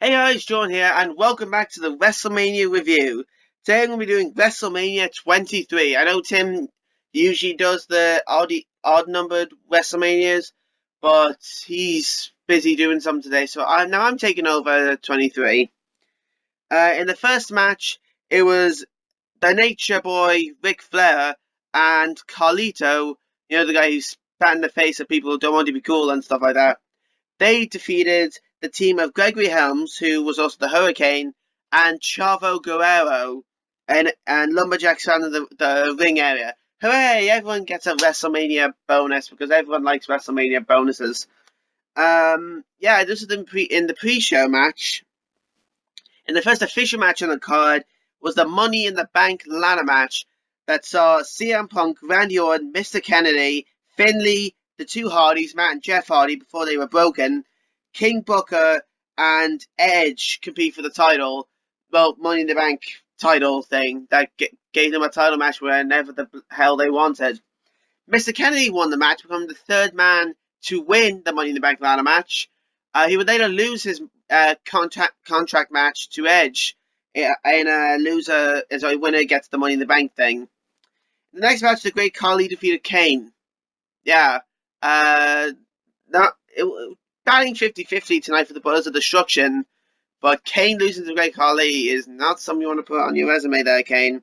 Hey guys, John here, and welcome back to the Wrestlemania review. Today I'm going to be doing Wrestlemania 23. I know Tim usually does the odd-numbered Wrestlemanias, but he's busy doing some today, so I'm taking over 23. In the first match, it was the Nature Boy, Ric Flair, and Carlito, the guy who's spat in the face of people who don't want to be cool and stuff like that. They defeated the team of Gregory Helms, who was also the Hurricane, and Chavo Guerrero, and Lumberjacks found in the ring area. Hooray! Everyone gets a WrestleMania bonus because everyone likes WrestleMania bonuses. This is in the pre-show match. And the first official match on the card was the Money in the Bank ladder match that saw CM Punk, Randy Orton, Mr. Kennedy, Finlay, the two Hardys, Matt and Jeff Hardy, before they were broken, King Booker, and Edge compete for the title. Well, Money in the Bank title thing that gave them a title match whenever the hell they wanted. Mr. Kennedy won the match, becoming the third man to win the Money in the Bank ladder match. He would later lose his contract match to Edge in a winner gets the Money in the Bank thing. The next match, the Great Khali defeated Kane. Yeah. Batting 50-50 tonight for the Brothers of Destruction, but Kane losing to the Great Khali is not something you want to put on your resume there, Kane.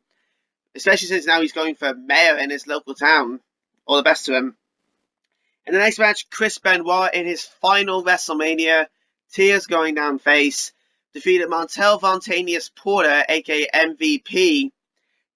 Especially since now he's going for mayor in his local town. All the best to him. In the next match, Chris Benoit in his final WrestleMania, tears going down face, defeated Montel Vontanius Porter, aka MVP,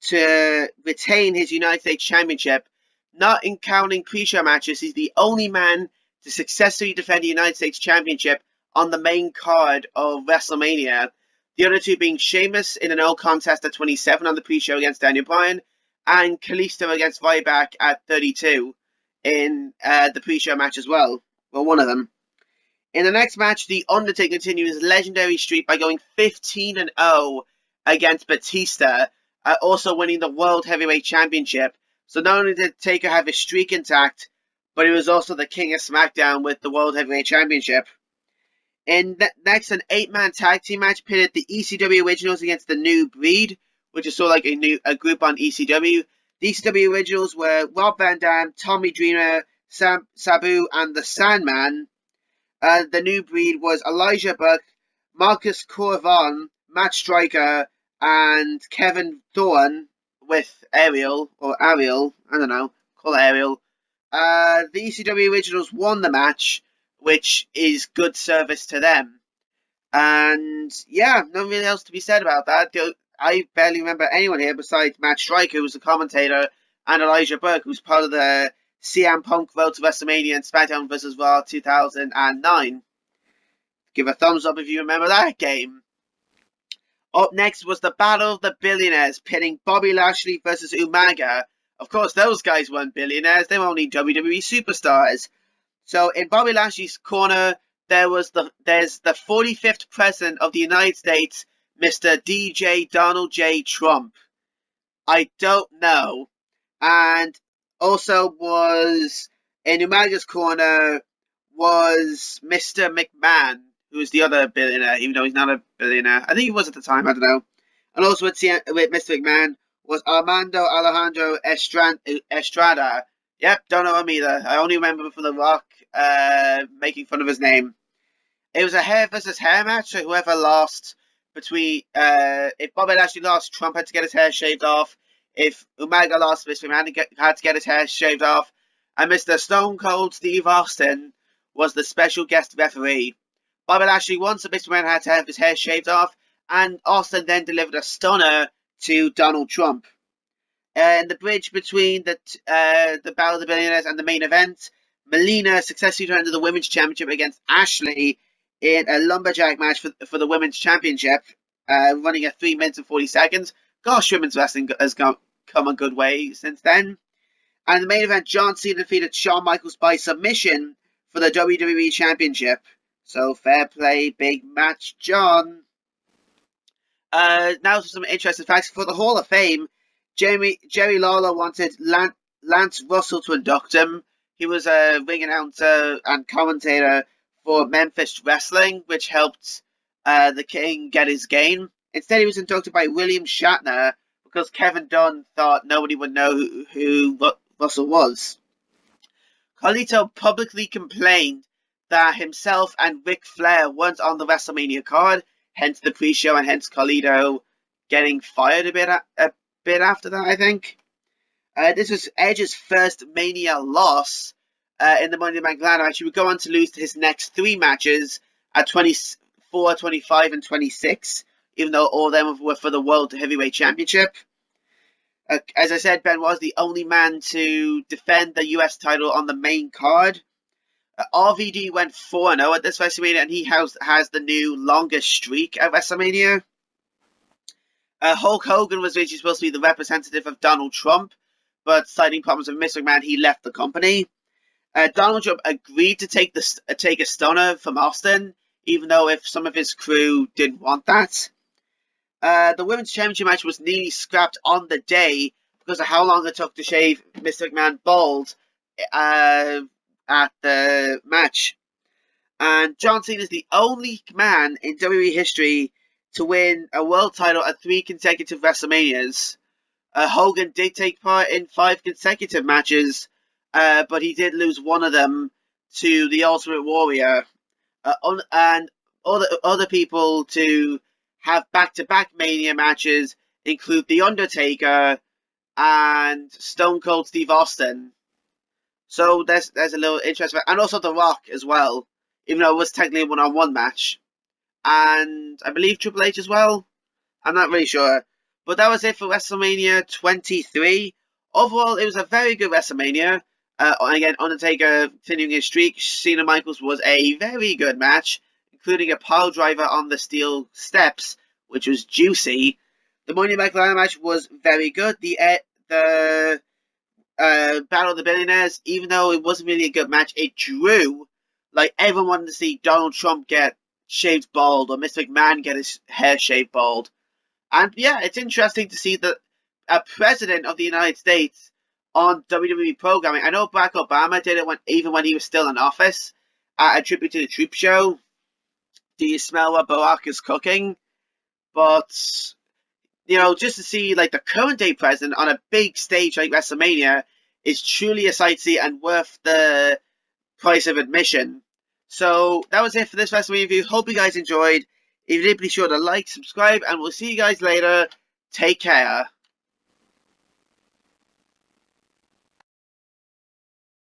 to retain his United States Championship. Not in counting pre-show matches, he's the only man to successfully defend the United States Championship on the main card of WrestleMania. The other two being Sheamus in an no contest at 27 on the pre-show against Daniel Bryan, and Kalisto against Ryback at 32 in the pre-show match as well. Well, one of them. In the next match, The Undertaker continued his legendary streak by going 15-0 against Batista, also winning the World Heavyweight Championship. So not only did Taker have his streak intact, but he was also the king of SmackDown with the World Heavyweight Championship. Next, an 8-man tag team match pitted the ECW Originals against the New Breed, which is sort of like a group on ECW. The ECW Originals were Rob Van Dam, Tommy Dreamer, Sabu, and the Sandman. The New Breed was Elijah Burke, Marcus Corvon, Matt Striker, and Kevin Thorne with Ariel, I don't know, call it Ariel. The ECW Originals won the match, which is good service to them. And yeah, nothing really else to be said about that. I barely remember anyone here besides Matt Striker, who was the commentator, and Elijah Burke, who's part of the CM Punk Road to WrestleMania and SmackDown vs. Raw 2009. Give a thumbs up if you remember that game. Up next was the Battle of the Billionaires, pitting Bobby Lashley versus Umaga. Of course, those guys weren't billionaires, they were only WWE superstars. So in Bobby Lashley's corner, there's the 45th President of the United States, Mr. DJ Donald J. Trump. I don't know. And also was in Umaga's corner was Mr. McMahon, who was the other billionaire, even though he's not a billionaire. I think he was at the time, I don't know. And also with Mr. McMahon was Armando Alejandro Estrada. Yep, don't know him either. I only remember him from The Rock making fun of his name. It was a hair versus hair match, so whoever lost if Bobby Lashley lost, Trump had to get his hair shaved off. If Umaga lost, Mr. McMahon had to get his hair shaved off. And Mr. Stone Cold Steve Austin was the special guest referee. Bobby Lashley won, so Mr. McMahon had to have his hair shaved off, and Austin then delivered a stunner to Donald Trump. In the bridge between the Battle of the Billionaires and the main event, Melina successfully defended the Women's Championship against Ashley in a lumberjack match for the Women's Championship, running at 3 minutes and 40 seconds. Gosh, women's wrestling has come a good way since then. And the main event, John Cena defeated Shawn Michaels by submission for the WWE Championship. So fair play, big match, John. Now for some interesting facts. For the Hall of Fame, Jerry Lawler wanted Lance Russell to induct him. He was a ring announcer and commentator for Memphis Wrestling, which helped the King get his gain. Instead, he was inducted by William Shatner because Kevin Dunn thought nobody would know who Russell was. Carlito publicly complained that himself and Ric Flair weren't on the WrestleMania card, hence the pre-show and hence Carlito getting fired a bit after that, I think. This was Edge's first Mania loss in the Money in the Bank ladder match. He would go on to lose his next 3 matches at 24, 25, and 26, even though all of them were for the World Heavyweight Championship. As I said, Ben was the only man to defend the US title on the main card. RVD went 4-0 at this WrestleMania, and he has the new longest streak at WrestleMania. Hulk Hogan was originally supposed to be the representative of Donald Trump, but citing problems with Mr. McMahon, he left the company. Donald Trump agreed to take a stunner from Austin, even though if some of his crew didn't want that. The Women's Championship match was nearly scrapped on the day because of how long it took to shave Mr. McMahon bald at the match. And John Cena is the only man in WWE history to win a world title at 3 consecutive WrestleManias. Hogan did take part in 5 consecutive matches, but he did lose one of them to the Ultimate Warrior. And other people to have back-to-back Mania matches include The Undertaker and Stone Cold Steve Austin. So there's a little interest, and also The Rock as well, even though it was technically a one-on-one match. And I believe Triple H as well. I'm not really sure. But that was it for WrestleMania 23. Overall, it was a very good WrestleMania. Again, Undertaker continuing his streak. Cena Michaels was a very good match, including a pile driver on the steel steps, which was juicy. The Money in the Bank ladder match was very good. The Battle of the Billionaires, even though it wasn't really a good match, it drew. Like, everyone wanted to see Donald Trump get shaved bald or Mr. McMahon get his hair shaved bald. And yeah, it's interesting to see that a president of the United States on WWE programming. I know Barack Obama did it even when he was still in office, a tribute to the Troop Show. Do you smell what Barack is cooking? But, you know, just to see like the current day president on a big stage like WrestleMania is truly a sight to see and worth the price of admission. So that was it for this WrestleMania review. Hope you guys enjoyed. If you did, be sure to like, subscribe, and we'll see you guys later. Take care.